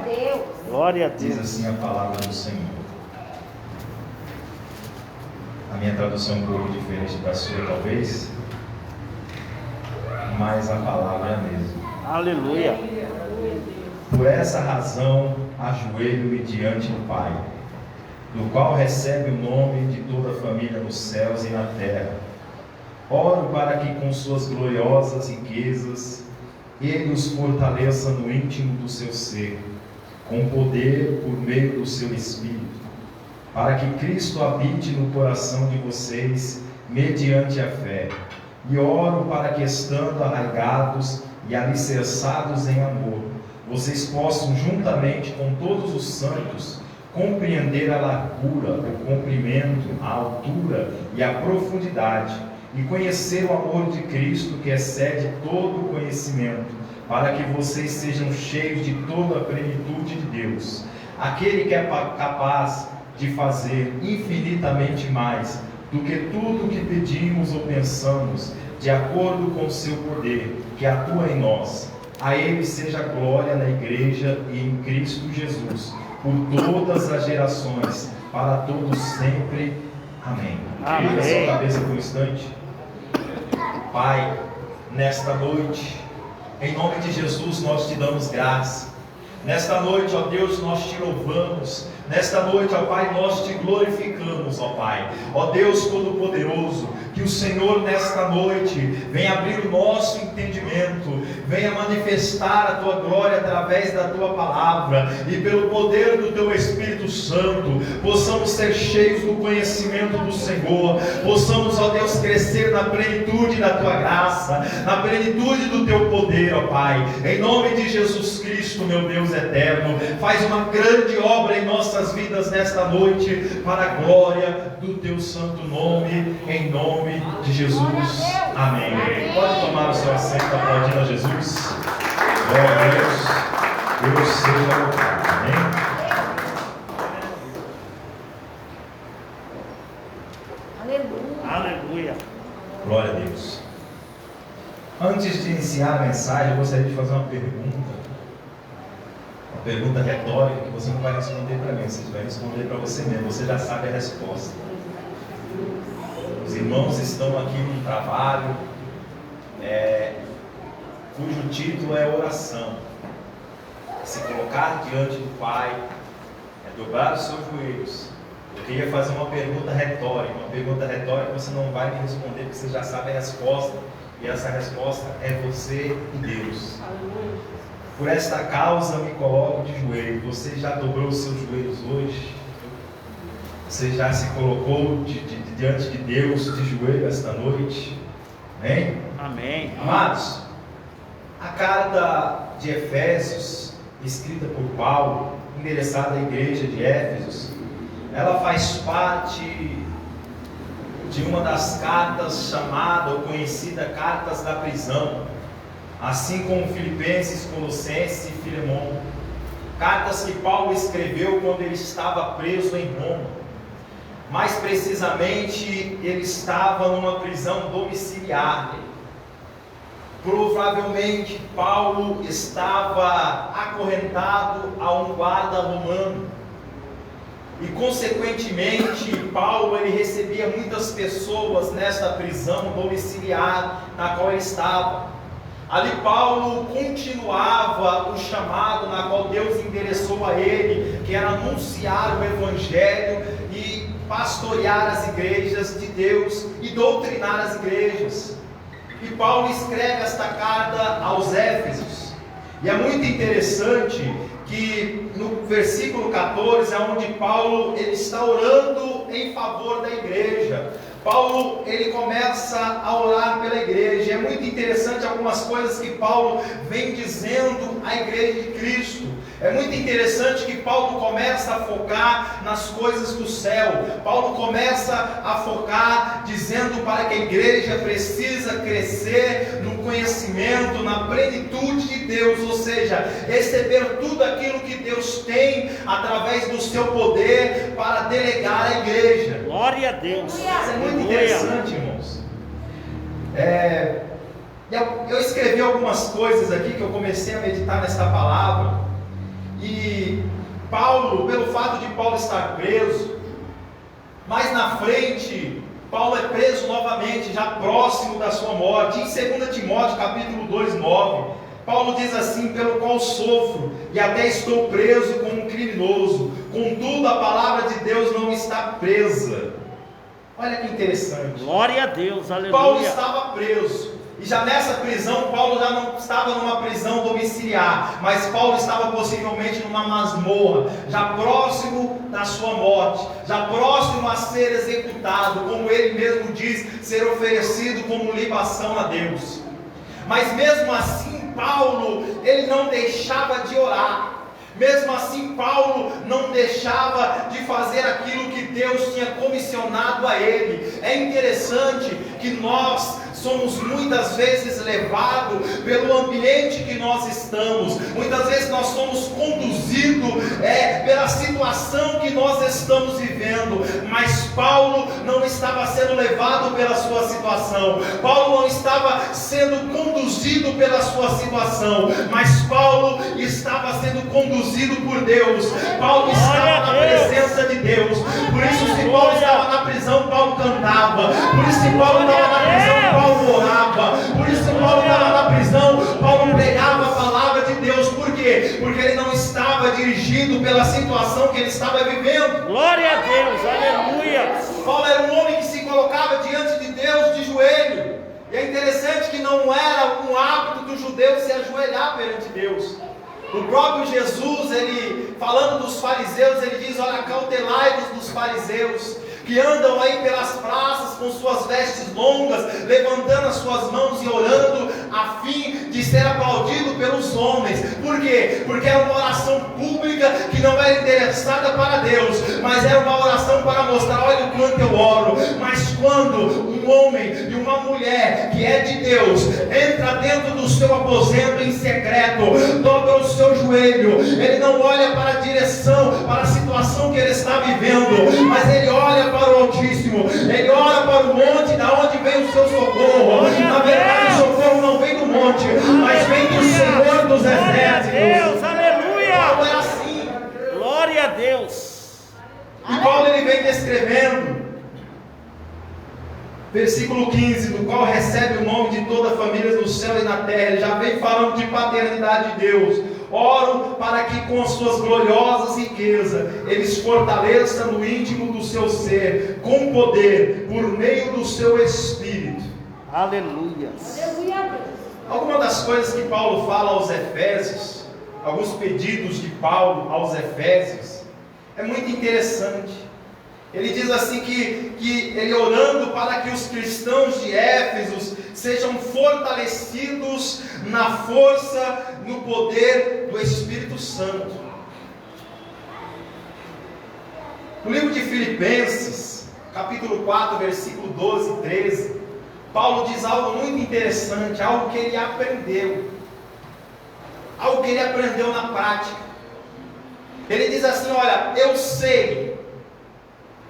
Deus. Glória a Deus. Diz assim a palavra do Senhor. A minha tradução é um pouco diferente da sua, talvez, mas a palavra é a mesma. Aleluia. Por essa razão, ajoelho-me diante do Pai, do qual recebe o nome de toda a família nos céus e na terra. Oro para que com suas gloriosas riquezas Ele os fortaleça no íntimo do seu ser, com poder por meio do seu Espírito, para que Cristo habite no coração de vocês mediante a fé. E oro para que, estando arraigados e alicerçados em amor, vocês possam, juntamente com todos os santos, compreender a largura, o comprimento, a altura e a profundidade, e conhecer o amor de Cristo, que excede todo o conhecimento, para que vocês sejam cheios de toda a plenitude de Deus. Aquele que é capaz de fazer infinitamente mais do que tudo o que pedimos ou pensamos, de acordo com o seu poder, que atua em nós. A Ele seja glória na Igreja e em Cristo Jesus, por todas as gerações, para todos sempre. Amém. Amém. Erga sua cabeça por um instante. Pai, nesta noite, em nome de Jesus, nós te damos graça. Nesta noite, ó Deus, nós te louvamos. Nesta noite, ó Pai, nós te glorificamos, ó Pai. Ó Deus Todo-Poderoso, que o Senhor nesta noite venha abrir o nosso entendimento, venha manifestar a tua glória através da tua palavra, e pelo poder do teu Espírito Santo, possamos ser cheios do conhecimento do Senhor, possamos, ó Deus, crescer na plenitude da tua graça, na plenitude do teu poder, ó Pai. Em nome de Jesus Cristo, meu Deus eterno, faz uma grande obra em nossas vidas nesta noite, para a glória do teu santo nome, em nome de Jesus. Amém. Pode tomar o seu assento, aplaudindo a Jesus. Glória a Deus. Deus seja louvado. Amém. Aleluia. Glória a Deus. Antes de iniciar a mensagem, eu gostaria de fazer uma pergunta retórica, que você não vai responder para mim, você vai responder para você mesmo, você já sabe a resposta. Os irmãos estão aqui num trabalho cujo título é oração. Se colocar diante do Pai, é dobrar os seus joelhos. Eu queria fazer uma pergunta retórica. Uma pergunta retórica você não vai me responder, porque você já sabe a resposta. E essa resposta é você e Deus. Por esta causa me coloco de joelho. Você já dobrou os seus joelhos hoje? Você já se colocou diante de Deus de joelho esta noite? Amém? Amém. Amados, a carta de Efésios, escrita por Paulo, endereçada à igreja de Éfeso, ela faz parte de uma das cartas chamada ou conhecida cartas da prisão, assim como Filipenses, Colossenses e Filemão, cartas que Paulo escreveu quando ele estava preso em Roma. Mais precisamente, ele estava numa prisão domiciliar. Provavelmente Paulo estava acorrentado a um guarda romano. E consequentemente, Paulo ele recebia muitas pessoas nesta prisão domiciliar na qual ele estava. Ali Paulo continuava o chamado na qual Deus endereçou a ele, que era anunciar o Evangelho e pastorear as igrejas de Deus e doutrinar as igrejas. E Paulo escreve esta carta aos Éfesos. E é muito interessante que no versículo 14 é onde Paulo ele está orando em favor da igreja. Paulo ele começa a orar pela igreja. É muito interessante algumas coisas que Paulo vem dizendo à igreja de Cristo. É muito interessante que Paulo começa a focar nas coisas do céu. Paulo começa a focar dizendo para que a igreja precisa crescer no conhecimento, na plenitude de Deus, ou seja, receber tudo aquilo que Deus tem através do seu poder para delegar à igreja. Glória a Deus. Isso é muito interessante, irmãos. Eu escrevi algumas coisas aqui que eu comecei a meditar nesta palavra. E Paulo, pelo fato de Paulo estar preso, mais na frente, Paulo é preso novamente, já próximo da sua morte. Em 2 Timóteo capítulo 2:9, Paulo diz assim: pelo qual sofro, e até estou preso como um criminoso, contudo a palavra de Deus não está presa. Olha que interessante. Glória a Deus, aleluia. Paulo estava preso, e já nessa prisão, Paulo já não estava numa prisão domiciliar, mas Paulo estava possivelmente numa masmorra, já próximo da sua morte, já próximo a ser executado, como ele mesmo diz, ser oferecido como libação a Deus. Mas mesmo assim, Paulo, ele não deixava de orar. Mesmo assim, Paulo não deixava de fazer aquilo que Deus tinha comissionado a ele. É interessante que nós somos muitas vezes levados pelo ambiente que nós estamos. Muitas vezes nós somos conduzidos pela situação que nós estamos vivendo. Mas Paulo não estava sendo levado pela sua situação. Paulo não estava sendo conduzido pela sua situação. Mas Paulo estava sendo conduzido por Deus. Paulo estava na presença de Deus. Por isso, se Paulo estava na prisão, Paulo cantava. Por isso, se Paulo estava na prisão, Paulo orava. Por isso, se Paulo estava na prisão, Paulo pregava a palavra de Deus. Por quê? Porque ele não estava dirigido pela situação que ele estava vivendo. Glória a Deus, aleluia. Paulo era um homem que se colocava diante de Deus de joelho. E é interessante que não era um hábito do judeu se ajoelhar perante Deus. O próprio Jesus, ele falando dos fariseus, ele diz: olha, cautelai-vos dos fariseus, que andam aí pelas praças com suas vestes longas, levantando as suas mãos e orando, a fim de ser aplaudido pelos homens. Por quê? Porque era uma oração pública que não era endereçada para Deus, mas era uma oração para mostrar: olha o quanto eu oro. Mas quando um homem e uma mulher que é de Deus entra dentro do seu aposento em secreto, dobra o seu joelho, ele não olha para a direção, para a situação que ele está vivendo, mas ele olha para o Altíssimo, ele olha para o monte, da onde vem o seu socorro. Na verdade, o socorro não vem do monte, mas vem do Senhor dos exércitos. Deus, aleluia. Paulo é assim. Glória a Deus. E Paulo ele vem descrevendo, versículo 15, do qual recebe o nome de toda a família do céu e na terra. Ele já vem falando de paternidade de Deus. Oro para que com as suas gloriosas riquezas eles fortaleçam no íntimo do seu ser, com poder, por meio do seu Espírito. Aleluia. Algumas das coisas que Paulo fala aos Efésios, alguns pedidos de Paulo aos Efésios, é muito interessante. Ele diz assim que ele orando para que os cristãos de Éfeso sejam fortalecidos na força, no poder do Espírito Santo. No livro de Filipenses, capítulo 4, versículo 12 e 13, Paulo diz algo muito interessante, algo que ele aprendeu, algo que ele aprendeu na prática. Ele diz assim: olha, eu sei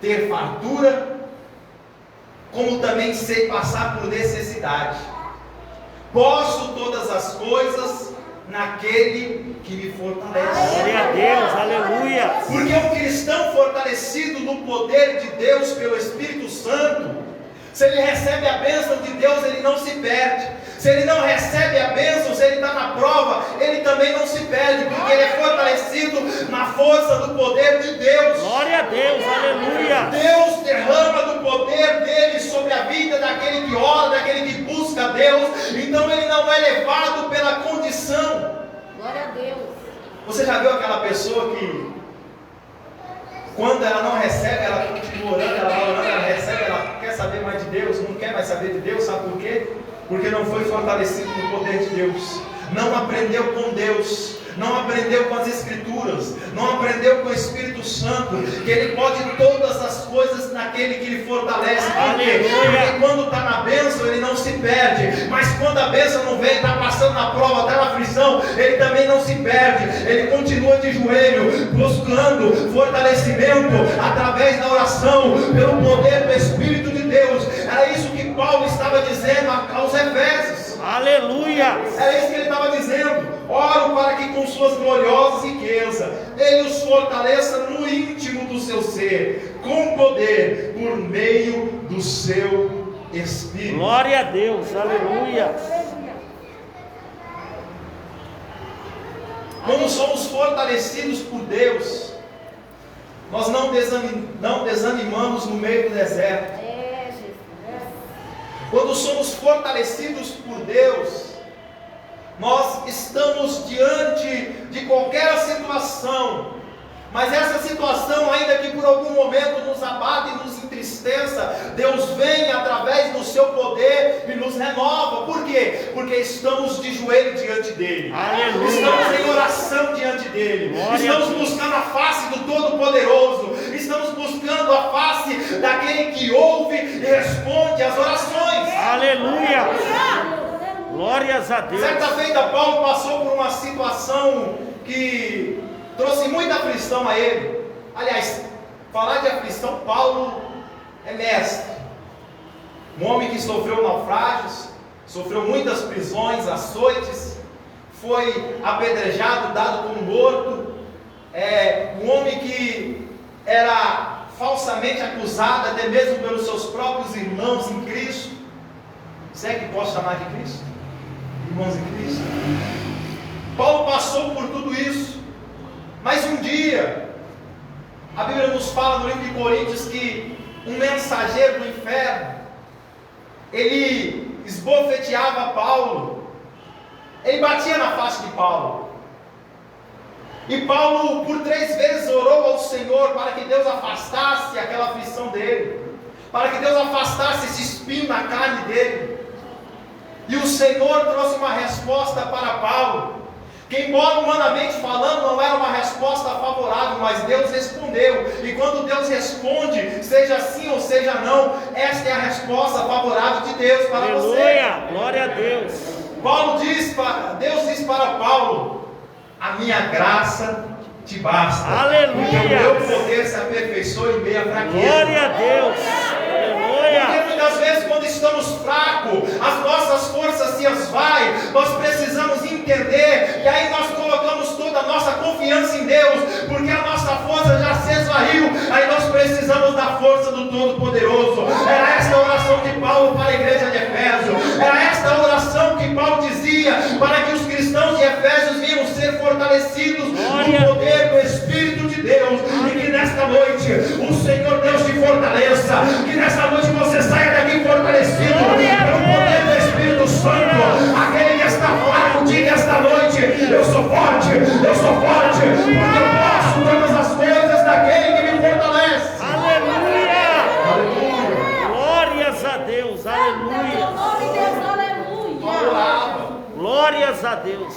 ter fartura, como também sei passar por necessidade. Posso todas as coisas naquele que me fortalece. Glória a Deus, aleluia. Porque um cristão fortalecido no poder de Deus pelo Espírito Santo, se ele recebe a bênção de Deus, ele não se perde. Se ele não recebe a bênção, se ele está na prova, ele também não se perde, porque ele é fortalecido na força do poder de Deus. Glória a Deus, aleluia. Deus derrama do poder dele sobre a vida daquele que ora, daquele que busca a Deus. Então ele não é levado pela condição. Glória a Deus. Você já viu aquela pessoa que, quando ela não recebe, ela continua orando, ela vai orando, ela recebe, ela quer saber mais de Deus, não quer mais saber de Deus, sabe por quê? Porque não foi fortalecido no poder de Deus, não aprendeu com Deus, não aprendeu com as Escrituras, não aprendeu com o Espírito Santo, que Ele pode todas as coisas naquele que Ele fortalece. Por quê? Porque quando está na bênção, ele não se perde, mas quando a bênção não vem, está passando na prova, está na aflição, ele também não se perde, ele continua de joelho, buscando fortalecimento através da oração, pelo poder do Espírito de Deus. Era isso que Paulo estava dizendo aos Efésios. Aleluia. Era isso que ele estava dizendo. Oro para que com suas gloriosas riquezas Ele os fortaleça no íntimo do seu ser, com poder, por meio do seu Espírito. Glória a Deus. Aleluia. Quando somos fortalecidos por Deus, nós não desanimamos no meio do deserto. Quando somos fortalecidos por Deus, nós estamos diante de qualquer situação, mas essa situação, ainda que por algum momento nos abate e nos entristeça, Deus vem através do seu poder e nos renova. Por quê? Porque estamos de joelho diante dele. Aleluia. Estamos em oração diante dele. Glória Estamos a Deus. buscando a face do Todo-Poderoso. Estamos buscando a face daquele que ouve e responde às orações. Aleluia. Glórias a Deus. Certa feita, Paulo passou por uma situação que trouxe muita aflição a ele. Aliás, falar de aflição, Paulo é mestre. Um homem que sofreu naufrágios, sofreu muitas prisões, açoites, foi apedrejado, dado como morto. Um homem que era falsamente acusado, até mesmo pelos seus próprios irmãos em Cristo. Se é que posso chamar de Cristo? Irmãos em Cristo. Paulo passou por tudo isso. Mas um dia, a Bíblia nos fala no livro de Coríntios que um mensageiro do inferno, ele esbofeteava Paulo, ele batia na face de Paulo. E Paulo por 3 vezes orou ao Senhor para que Deus afastasse aquela aflição dele, para que Deus afastasse esse espinho na carne dele. E o Senhor trouxe uma resposta para Paulo, que embora humanamente falando não era uma resposta favorável, mas Deus respondeu. E quando Deus responde, seja sim ou seja não, esta é a resposta favorável de Deus para você. Aleluia. Glória a Deus. Deus diz para Paulo: a minha graça te basta. Aleluia. Porque o meu poder se aperfeiçoa em meia fraqueza. Glória a Deus. Porque Aleluia. muitas vezes quando estamos fracos, as nossas forças se esvaem, nós precisamos entender, e aí nós colocamos toda a nossa confiança em Deus, porque a nossa força já se esvaiu, aí nós precisamos da força do Todo-Poderoso. Era esta a oração de Paulo para a igreja de Efésio, era esta a oração que Paulo dizia, para que os cristãos de Efésios venham ser fortalecidos no poder do Espírito de Deus, e que nesta noite o Senhor Deus te fortaleça, que nesta noite você saia daqui fortalecido pelo poder do Espírito Santo. Aquele que está fraco, diga esta noite: eu sou forte, porque eu posso todas as coisas daquele que me fortalece. Aleluia. Glórias a Deus. Aleluia. Glórias a Deus.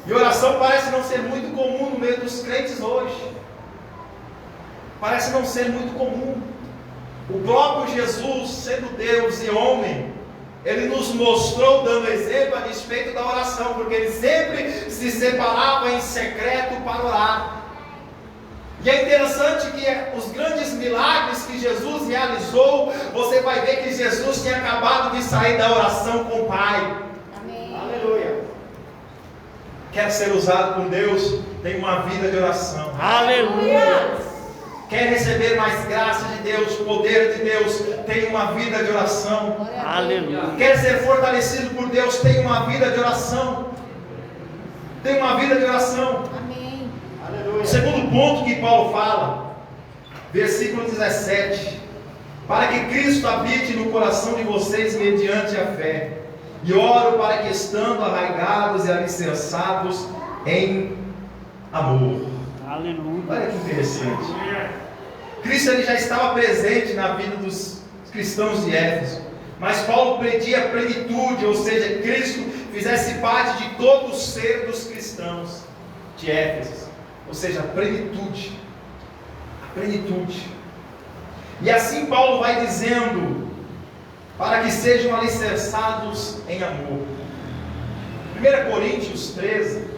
E oração parece não ser muito comum no meio dos crentes hoje. Parece não ser muito comum. O próprio Jesus, sendo Deus e homem, Ele nos mostrou, dando exemplo a respeito da oração, porque Ele sempre se separava em secreto para orar. E é interessante que os grandes milagres que Jesus realizou, você vai ver que Jesus tinha acabado de sair da oração com o Pai. Amém. Aleluia. Quer ser usado por Deus? Tem uma vida de oração. Aleluia. Quer receber mais graça de Deus, poder de Deus? Tem uma vida de oração. Aleluia. Quer ser fortalecido por Deus? Tem uma vida de oração. Tem uma vida de oração. Amém. O segundo ponto que Paulo fala, versículo 17: para que Cristo habite no coração de vocês mediante a fé, e oro para que, estando arraigados e alicerçados em amor. Aleluia. Olha que interessante. Cristo ele já estava presente na vida dos cristãos de Éfeso, mas Paulo pedia plenitude, ou seja, Cristo fizesse parte de todo o ser dos cristãos de Éfeso, ou seja, a plenitude. A plenitude. E assim Paulo vai dizendo, para que sejam alicerçados em amor. 1 Coríntios 13,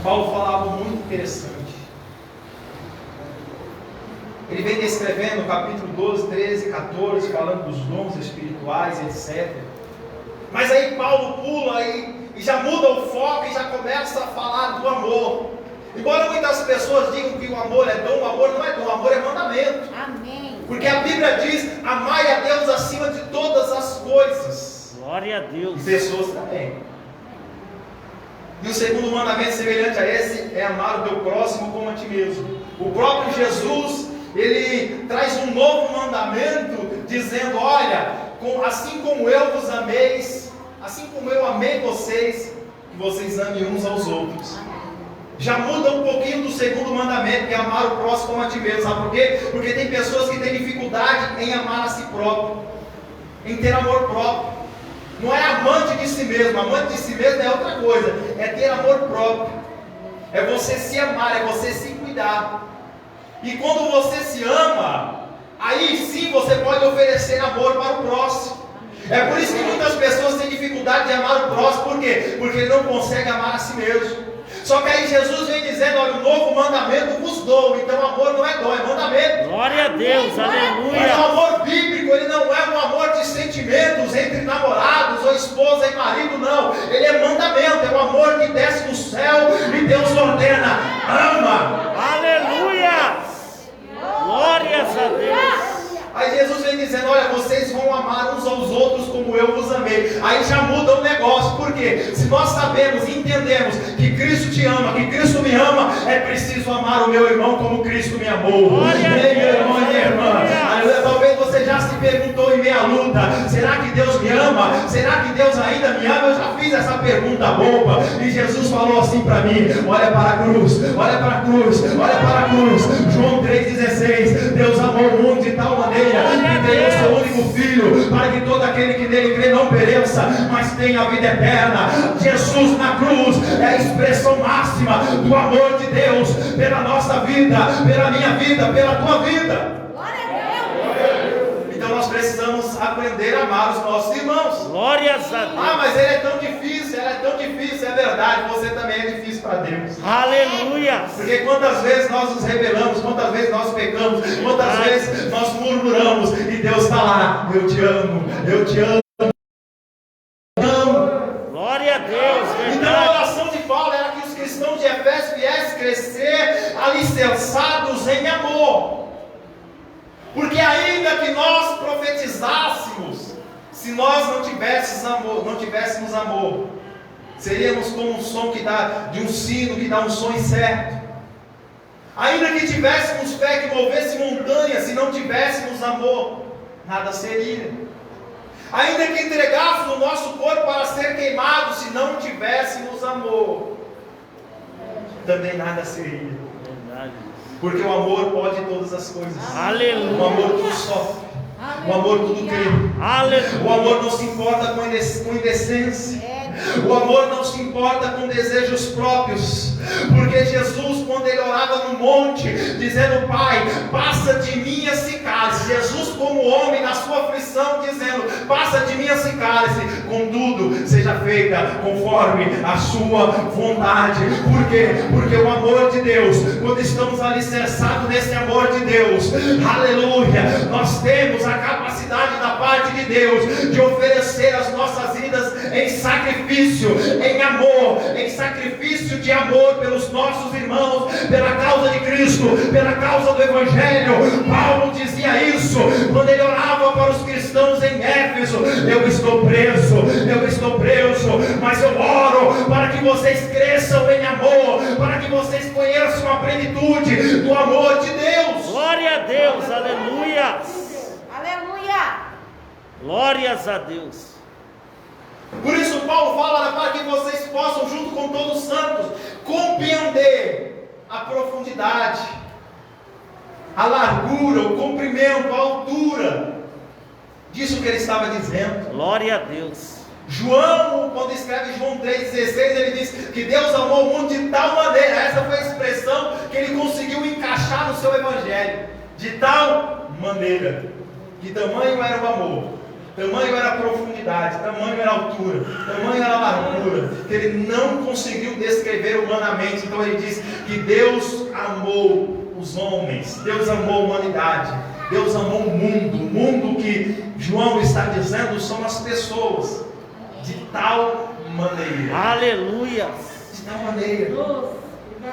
Paulo fala algo muito interessante. Ele vem descrevendo no capítulo 12, 13, 14, falando dos dons espirituais, etc. Mas aí Paulo pula e já muda o foco e já começa a falar do amor. Embora muitas pessoas digam que o amor é dom, o amor não é dom, o amor é mandamento. Amém. Porque a Bíblia diz: amai a Deus acima de todas as coisas. Glória a Deus. E pessoas também. E o segundo mandamento semelhante a esse é amar o teu próximo como a ti mesmo. O próprio Jesus, ele traz um novo mandamento, dizendo: olha, assim como eu vos ameis, assim como eu amei vocês, que vocês amem uns aos outros. Já muda um pouquinho do segundo mandamento, que é amar o próximo como a ti mesmo. Sabe por quê? Porque tem pessoas que têm dificuldade em amar a si próprio, em ter amor próprio. Não é amante de si mesmo. Amante de si mesmo é outra coisa. É ter amor próprio. É você se amar, é você se cuidar. E quando você se ama, aí sim você pode oferecer amor para o próximo. É por isso que muitas pessoas têm dificuldade de amar o próximo. Por quê? Porque ele não consegue amar a si mesmo. Só que aí Jesus vem dizendo: olha, o novo mandamento vos dou. Então amor não é dom, é mandamento. Glória a Deus, Mas o aleluia. amor bíblico, ele não é um amor de sentimentos entre namorados ou esposa e marido, não. Ele é mandamento, é um amor que desce do céu e Deus ordena: ama. Aleluia. Glórias a Deus. Aí Jesus vem dizendo: olha, vocês vão amar uns aos outros como eu vos amei. Aí já muda o negócio. Por quê? Se nós sabemos e entendemos que Cristo te ama, que Cristo me ama, é preciso amar o meu irmão como Cristo me amou. Ei, meu irmão e minha irmã, talvez você já se perguntou em meia luta: será que Deus me ama? Será que Deus ainda me ama? Eu já fiz essa pergunta boba. E Jesus falou assim para mim: olha para a cruz, olha para a cruz, olha para a cruz. João 3,16: Deus amou o mundo de tal maneira que deu o seu único filho, para que todo aquele que nele crê não pereça, mas tenha a vida eterna. Jesus na cruz é a expressão máxima do amor de Deus pela nossa vida, pela minha vida, pela tua vida. Então nós precisamos aprender a amar os nossos irmãos. Glórias a Deus. Ah, mas ele é tão difícil, ela é tão difícil. É verdade, você também é difícil para Deus. Aleluia. Porque quantas vezes nós nos rebelamos, quantas vezes nós pecamos, quantas vezes nós murmuramos, e Deus está lá: eu te amo, eu te amo. Glória a Deus. Então a Verdade. oração de Paulo era que os cristãos de Efésios viessem crescer alicerçados em amor. Porque ainda que nós profetizássemos, se nós não tivéssemos amor, seríamos como um som que dá, de um sino que dá um som incerto. Ainda que tivéssemos fé que movesse montanhas, se não tivéssemos amor, nada seria. Ainda que entregássemos o nosso corpo para ser queimado, se não tivéssemos amor, também nada seria. Verdade. Porque o amor pode todas as coisas. Aleluia. O amor tudo sofre. O amor tudo crê. Aleluia. O amor não se importa com indecência. O amor não se importa com desejos próprios. Porque Jesus, quando ele orava no monte, dizendo: Pai, passa de mim esse cálice. Jesus, como homem, na sua aflição, dizendo: passa de mim esse cálice, contudo, seja feita conforme a sua vontade. Por quê? Porque o amor de Deus, quando estamos alicerçados nesse amor de Deus, aleluia, nós temos a capacidade da parte de Deus de oferecer as nossas vidas em sacrifício, em amor, em sacrifício de amor pelos nossos irmãos, pela causa de Cristo, pela causa do Evangelho. Paulo dizia isso quando ele orava para os cristãos em Éfeso: eu estou preso, mas eu oro para que vocês cresçam em amor, para que vocês conheçam a plenitude do amor de Deus. Glória a Deus. Aleluia. Aleluia. Glórias a Deus. Por isso Paulo fala para que vocês possam, junto com todos os santos, compreender a profundidade, a largura, o comprimento, a altura disso que ele estava dizendo. Glória a Deus. João, quando escreve João 3,16, ele diz que Deus amou o mundo de tal maneira. Essa foi a expressão que ele conseguiu encaixar no seu evangelho. De tal maneira. Que tamanho era o amor, tamanho era a profundidade, tamanho era a altura, tamanho era a largura, que ele não conseguiu descrever humanamente. Então ele diz que Deus amou os homens, Deus amou a humanidade, Deus amou o mundo. O mundo que João está dizendo são as pessoas, de tal maneira. Aleluia. De tal maneira. Luz.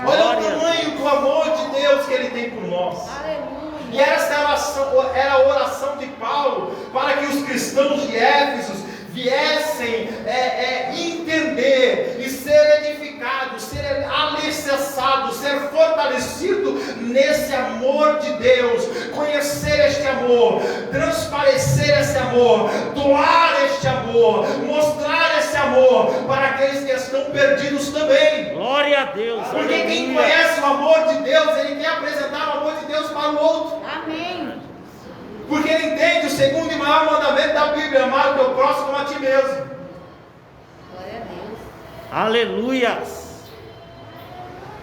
Olha o Glória. tamanho do amor de Deus que Ele tem por nós. Aleluia. E essa era a oração de Paulo para que os cristãos de Éfeso viessem entender e ser edificados, ser alicerçados, ser fortalecidos nesse amor de Deus, conhecer este amor, transparecer esse amor, doar este amor, mostrar esse amor para aqueles que estão perdidos também. Glória a Deus. Porque quem Aleluia. conhece o amor de Deus, ele quer apresentar o amor de Deus para o outro. Amém. Porque ele entende o segundo e maior mandamento da Bíblia: amar o teu próximo como a ti mesmo. Glória a Deus. Aleluia.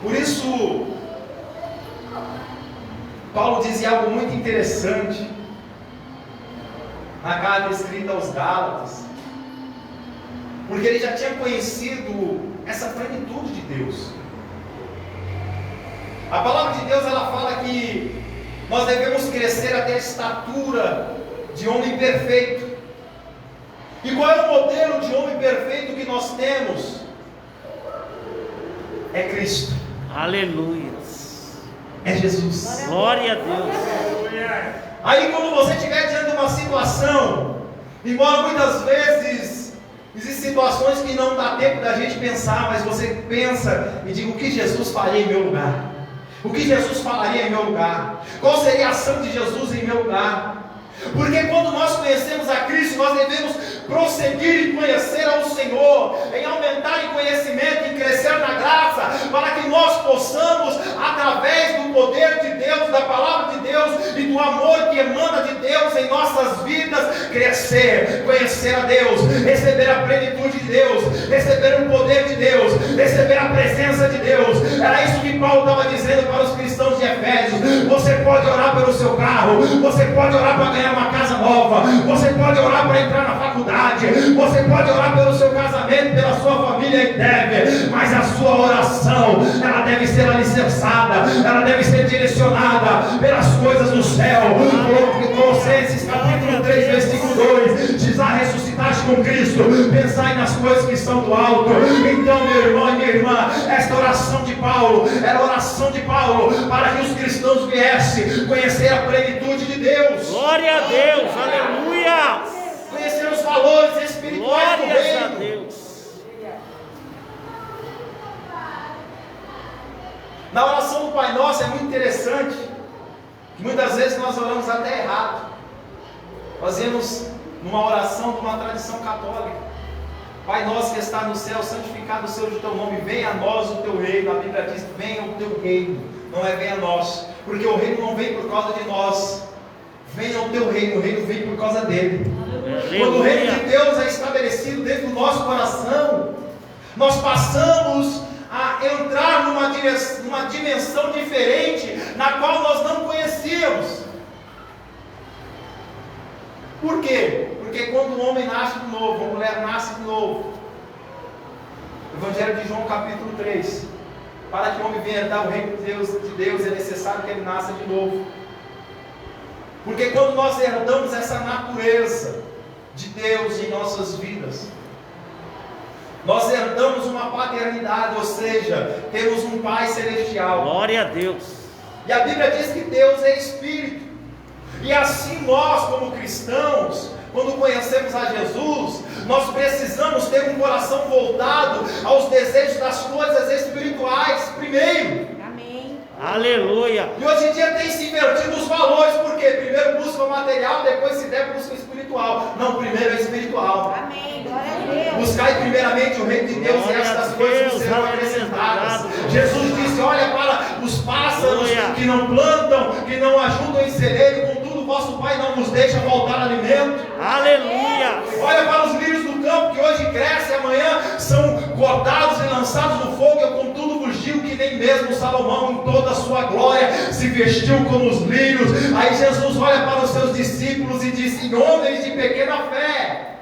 Por isso, Paulo dizia algo muito interessante na carta escrita aos Gálatas, porque ele já tinha conhecido essa plenitude de Deus. A palavra de Deus, ela fala que nós devemos crescer até a estatura de homem perfeito. E qual é o modelo de homem perfeito que nós temos? É Cristo. Aleluia. É Jesus. Glória a Deus. Aí quando você estiver diante de uma situação, embora muitas vezes existem situações que não dá tempo da gente pensar, mas você pensa e diz: o que Jesus faria em meu lugar? O que Jesus falaria em meu lugar? Qual seria a ação de Jesus em meu lugar? Porque quando nós conhecemos a Cristo, nós devemos prosseguir em conhecer ao Senhor, em aumentar em conhecimento, em crescer na graça, para que nós possamos, através do poder de Deus, da palavra de Deus e do amor que emana de Deus em nossas vidas, crescer, conhecer a Deus, receber a plenitude de Deus, receber o poder de Deus, receber a presença de Deus. Era isso que Paulo estava dizendo para os cristãos de Efésios. Você pode orar pelo seu carro, você pode orar para ganhar uma casa nova, você pode orar para entrar na faculdade, você pode orar pelo seu casamento, pela sua família e deve, mas a sua oração, ela deve ser alicerçada, ela deve ser direcionada pelas coisas do céu. Colossenses capítulo 3 versículo 2 diz: ressuscitaste com Cristo, pensai nas coisas que são do alto. Então, meu irmão e minha irmã, esta oração de Paulo era a oração de Paulo para que os cristãos viessem conhecer a plenitude de Deus. Glória a Deus. Aleluia. Conhecer os valores espirituais do Glórias a reino. Deus. Na oração do Pai Nosso é muito interessante que muitas vezes nós oramos até errado. Fazemos numa oração de uma tradição católica: Pai Nosso que está no céu, santificado seja o teu nome, venha a nós o teu reino. A Bíblia diz: venha o teu reino, não é venha a nós, porque o reino não vem por causa de nós. Venha o teu reino, o reino vem por causa dele. Quando o reino de Deus é estabelecido dentro do nosso coração, nós passamos a entrar numa dimensão diferente, na qual nós não conhecíamos. Por quê? Porque quando o homem nasce de novo, a mulher nasce de novo, Evangelho de João capítulo 3, para que o homem venha herdar o reino de Deus, é necessário que ele nasça de novo. Porque quando nós herdamos essa natureza de Deus em nossas vidas, nós herdamos uma paternidade, ou seja, temos um Pai celestial. Glória a Deus. E a Bíblia diz que Deus é Espírito. E assim nós, como cristãos, quando conhecemos a Jesus, nós precisamos ter um coração voltado aos desejos das coisas espirituais primeiro. Aleluia. E hoje em dia tem se invertido os valores, porque primeiro busca o material, depois se der busca o espiritual. Não, primeiro é espiritual. Amém. Glória a Deus. Buscai primeiramente o reino de Deus e estas coisas serão acrescentadas. Jesus disse: olha para os pássaros que não plantam, que não ajudam em celeiro, contudo vosso Pai não vos deixa faltar alimento. Aleluia. Olha para os lírios do campo, que hoje crescem, amanhã são cortados e lançados no fogo. Eu contudo vos digo que nem mesmo Salomão, em toda a sua glória, se vestiu como os lírios. Aí Jesus olha para os seus discípulos e diz: em homens de pequena fé,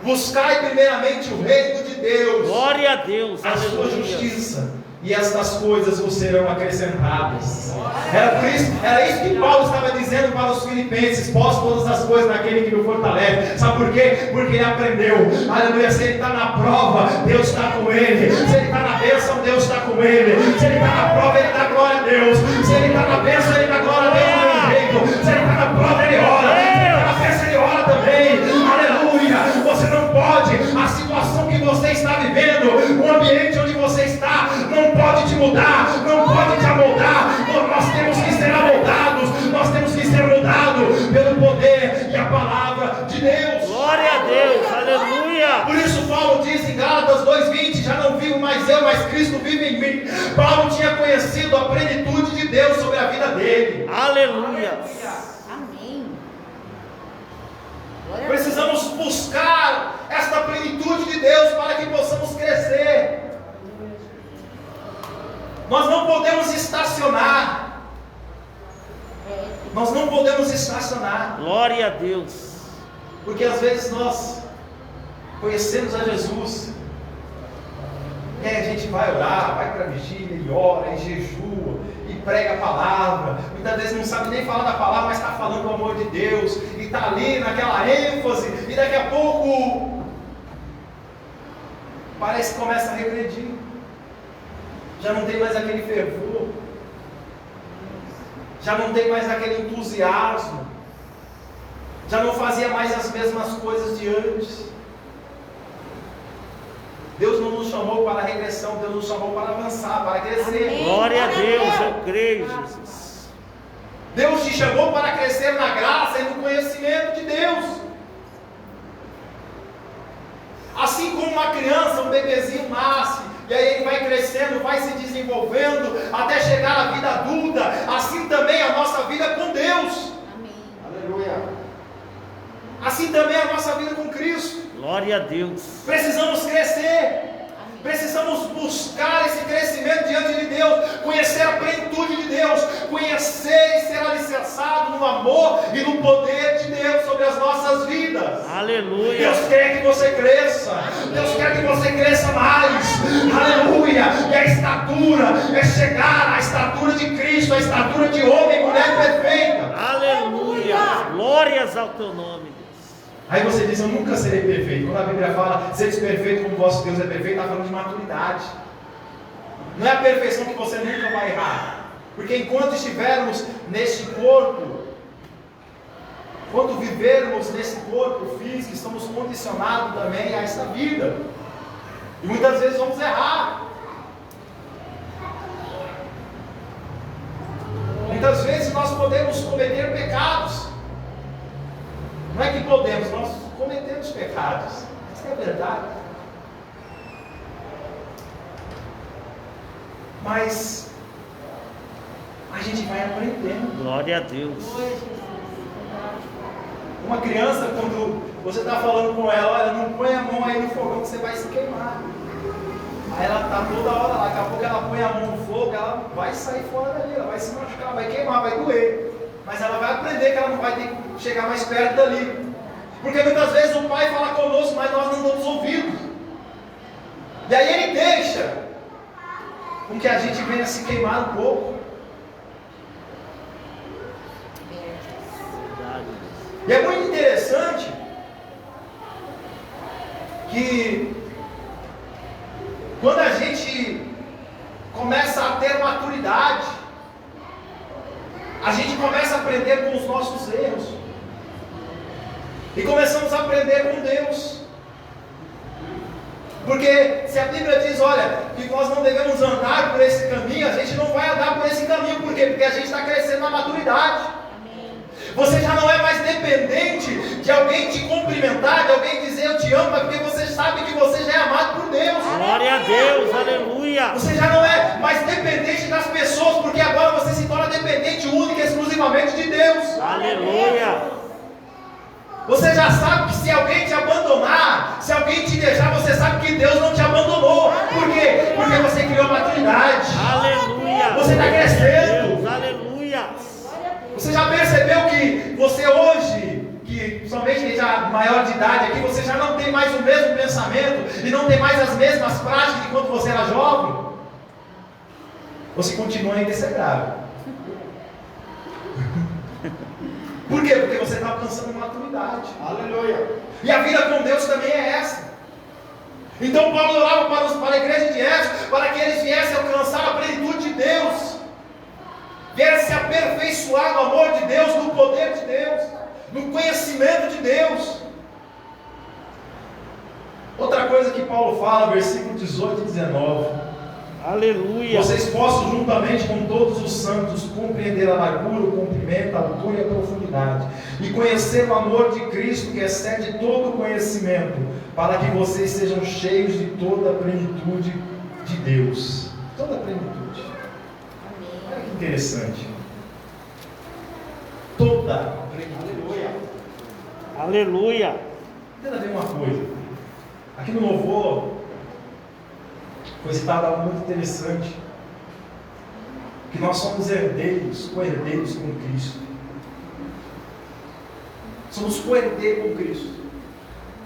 buscai primeiramente o reino de Deus, Glória a Deus. a sua Aleluia. justiça, e estas coisas vos serão acrescentadas. Era isso que Paulo estava dizendo para os filipenses: posso todas as coisas naquele que me fortalece. Sabe por quê? Porque ele aprendeu, aleluia, se ele está na prova, Deus está com ele. Se ele está na bênção, Deus está com ele. Se ele está na prova, ele dá glória a Deus. Se ele está na bênção, ele dá glória a Deus do mesmo jeito. Se ele está na prova, ele ora. Se ele está na bênção, ele ora também. Aleluia. Você não pode, a situação que você está vivendo, o ambiente onde você está, não pode te mudar, não pode te amoldar. Nós temos que ser amoldados, nós temos que ser moldados pelo poder e a palavra de Deus. Glória a Deus, aleluia. Por isso Paulo diz em Gálatas 2:20: já não vivo mais eu, mas Cristo vive em mim. Paulo tinha conhecido a plenitude de Deus sobre a vida dele. Aleluia. Amém. Glória a Deus. Precisamos buscar esta plenitude de Deus para que possamos crescer. Nós não podemos estacionar. Nós não podemos estacionar. Glória a Deus. Porque às vezes nós conhecemos a Jesus, e aí a gente vai orar, vai para a vigília e ora, e jejua, e prega a palavra. Muitas vezes não sabe nem falar da palavra, mas está falando do amor de Deus, e está ali naquela ênfase, e daqui a pouco parece que começa a regredir. Já não tem mais aquele fervor, já não tem mais aquele entusiasmo, já não fazia mais as mesmas coisas de antes. Deus não nos chamou para a regressão, Deus nos chamou para avançar, para crescer. Amém. Glória a Deus, eu creio, Jesus. Deus te chamou para crescer na graça e no conhecimento de Deus. Assim como uma criança, um bebezinho nasce, e aí ele vai crescendo, vai se desenvolvendo, até chegar à vida adulta, assim também a nossa vida com Deus. Amém. Aleluia. Assim também a nossa vida com Cristo. Glória a Deus. Precisamos crescer. Precisamos buscar esse crescimento diante de Deus, conhecer a plenitude de Deus, conhecer e ser alicerçado no amor e no poder de Deus sobre as nossas vidas. Aleluia. Deus quer que você cresça, Deus quer que você cresça mais, aleluia. E a estatura é chegar à estatura de Cristo, a estatura de homem e mulher perfeita. Aleluia. Glórias ao teu nome, Deus. Aí você diz: eu nunca serei perfeito. Quando a Bíblia fala, seja perfeito como vosso Deus é perfeito, está falando de maturidade. Não é a perfeição que você nunca vai errar. Porque enquanto estivermos neste corpo, enquanto vivermos nesse corpo físico, estamos condicionados também a esta vida. E muitas vezes vamos errar. Muitas vezes nós podemos cometer pecados. Não é que podemos, nós cometemos pecados. Isso é verdade. Mas a gente vai aprendendo. Glória a Deus. Uma criança, quando você está falando com ela: olha, não põe a mão aí no fogão que você vai se queimar. Aí ela está toda hora lá, daqui a pouco ela põe a mão no fogo, ela vai sair fora dali, ela vai se machucar, vai queimar, vai doer. Mas ela vai aprender que ela não vai ter que chegar mais perto dali. Porque muitas vezes o pai fala conosco, mas nós não damos ouvidos. E aí ele deixa com que a gente venha se queimar um pouco. E é muito interessante que quando a gente começa a ter maturidade, a gente começa a aprender com os nossos erros. E começamos a aprender com Deus. Porque se a Bíblia diz, olha, que nós não devemos andar por esse caminho, a gente não vai andar por esse caminho. Por quê? Porque a gente está crescendo na maturidade. Você já não é mais dependente de alguém te cumprimentar, de alguém dizer eu te amo, mas porque você sabe que você já é amado por Deus. Glória a Deus, aleluia. Você já não é mais dependente das pessoas, porque agora você se torna dependente única e exclusivamente de Deus. Aleluia. Você já sabe que se alguém te abandonar, se alguém te deixar, você sabe que Deus não te abandonou. Por quê? Porque você criou maturidade. Aleluia. Você está crescendo. Deus, aleluia. Você já percebeu que você hoje, que somente já maior de idade aqui, você já não tem mais o mesmo pensamento e não tem mais as mesmas práticas de quando você era jovem? Ou se continua ainda, isso é grave. Por quê? Porque você está alcançando maturidade. Aleluia. E a vida com Deus também é essa. Então Paulo orava para a igreja de Éfeso, para que eles viessem alcançar a plenitude de Deus, viessem se aperfeiçoar no amor de Deus, no poder de Deus, no conhecimento de Deus. Outra coisa que Paulo fala, versículo 18 e 19: Aleluia. vocês possam juntamente com todos os santos compreender a largura, o comprimento, a altura e a profundidade, e conhecer o amor de Cristo que excede todo o conhecimento, para que vocês sejam cheios de toda a plenitude de Deus. Toda a plenitude. Olha que interessante. Toda a plenitude. Aleluia. Tenta ver uma coisa. Aqui no louvor foi citado algo muito interessante, que nós somos herdeiros, co-herdeiros com Cristo. Somos co-herdeiros com Cristo.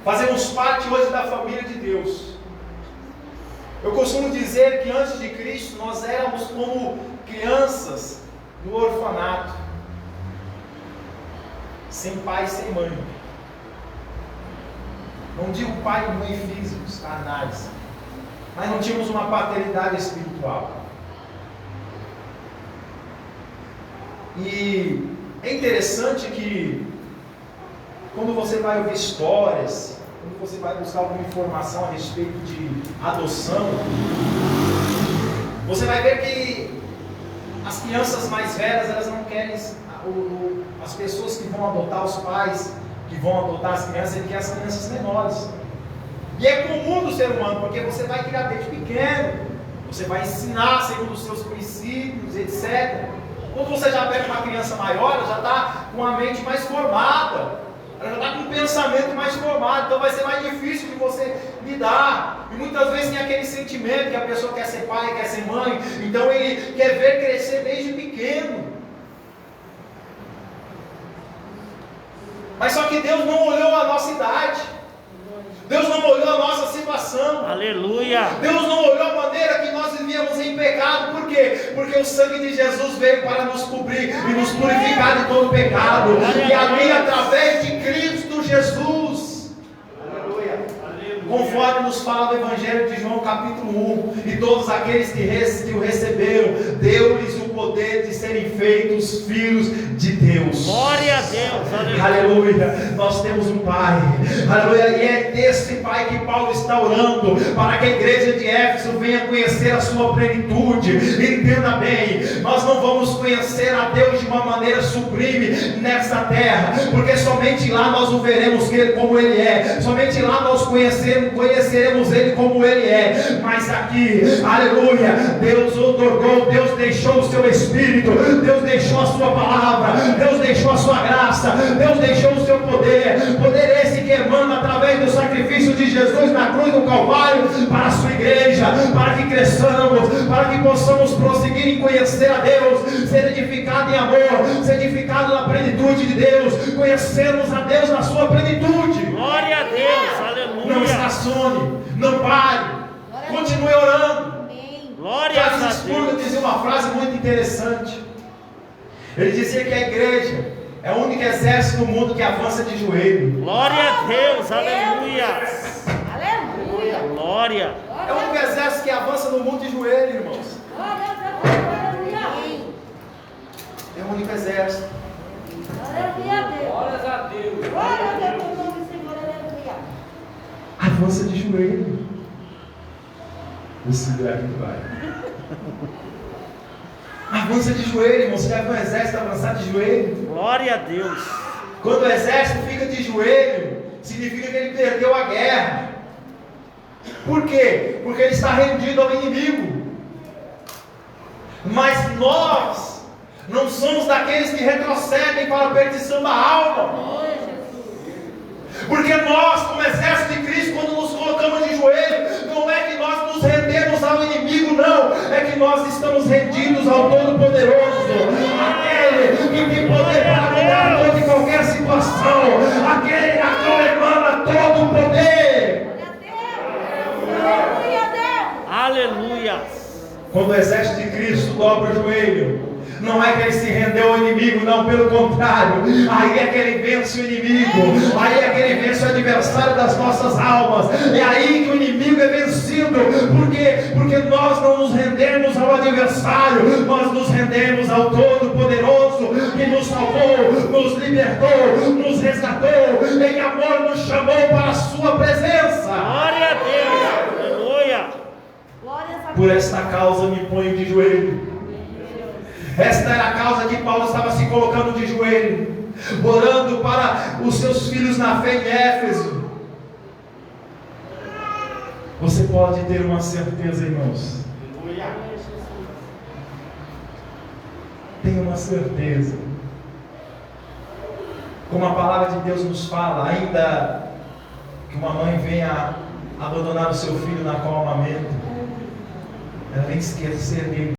Fazemos parte hoje da família de Deus. Eu costumo dizer que antes de Cristo nós éramos como crianças no orfanato, sem pai e sem mãe. Não digo pai e mãe físicos, carnais, mas não tínhamos uma paternidade espiritual. E é interessante que quando você vai ouvir histórias, quando você vai buscar alguma informação a respeito de adoção, você vai ver que as crianças mais velhas, elas não querem, as pessoas que vão adotar, os pais que vão adotar as crianças, eles querem as crianças menores. E é comum do ser humano, porque você vai criar desde pequeno, você vai ensinar segundo os seus princípios, etc. Quando você já pega uma criança maior, ela já está com a mente mais formada, ela já está com um pensamento mais formado, então vai ser mais difícil de você lidar. E muitas vezes tem aquele sentimento que a pessoa quer ser pai, quer ser mãe, então ele quer ver crescer desde pequeno. Mas só que Deus não olhou a nossa idade, Deus não olhou a nossa situação, Aleluia. Deus não olhou a maneira que nós vivíamos em pecado. Por quê? Porque o sangue de Jesus veio para nos cobrir e nos purificar de todo pecado. E ali, através de Cristo Jesus, aleluia, conforme nos fala no Evangelho de João capítulo 1, e todos aqueles que o receberam, deu-lhes o poder de serem feitos filhos de Deus. Glória a Deus. Aleluia. Aleluia. Nós temos um Pai, aleluia, e é desse Pai que Paulo está orando, para que a igreja de Éfeso venha conhecer a sua plenitude. Entenda bem, nós não vamos conhecer a Deus de uma maneira sublime nessa terra, porque somente lá nós o veremos como Ele é, somente lá nós conheceremos Ele como Ele é. Mas aqui, aleluia, Deus otorgou, Deus deixou o seu Espírito, Deus deixou a sua palavra, Deus deixou a sua graça, Deus deixou o seu poder esse que emana através do sacrifício de Jesus na cruz do Calvário, para a sua igreja, para que cresçamos, para que possamos prosseguir em conhecer a Deus, ser edificado em amor, ser edificado na plenitude de Deus, conhecermos a Deus na sua plenitude. Glória a Deus. Aleluia. Não estacione, não pare, continue orando. Glória a Charles Spurgeon Deus. dizia uma frase muito interessante. Ele dizia que a igreja é o único exército do mundo que avança de joelho. Glória a Deus. Aleluia. Aleluia. Glória. É o único exército que avança no mundo de joelho, irmãos. É o único exército. Glórias a Deus. Avança de joelho. Esse grave vai. Avança de joelho, irmão. Você já viu um exército avançar de joelho? Glória a Deus. Quando o exército fica de joelho, significa que ele perdeu a guerra. Por quê? Porque ele está rendido ao inimigo. Mas nós não somos daqueles que retrocedem para a perdição da alma. Porque nós, como exército de Cristo, quando nos colocamos de joelho, não é que nós nos rendemos ao inimigo, não. É que nós estamos rendidos ao Todo-Poderoso, aquele que tem poder para mudar toda e qualquer situação, aquele a qual emana todo o poder. Aleluia. Quando o exército de Cristo dobra o joelho, não é que ele se rendeu ao inimigo, não, pelo contrário, aí é que ele vence o inimigo, aí é que ele vence o adversário das nossas almas, é aí que o inimigo é vencido, porque nós não nos rendemos ao adversário, nós nos rendemos ao Todo-Poderoso, que nos salvou, nos libertou, nos resgatou, em amor nos chamou para a sua presença. Glória a Deus. Aleluia. Glória a Por esta causa me ponho de joelho. Esta era a causa que Paulo estava se colocando de joelho, orando para os seus filhos na fé em Éfeso. Você pode ter uma certeza, irmãos. Tenha uma certeza. Como a palavra de Deus nos fala, ainda que uma mãe venha abandonar o seu filho na qual amamenta, ela vem esquecer dele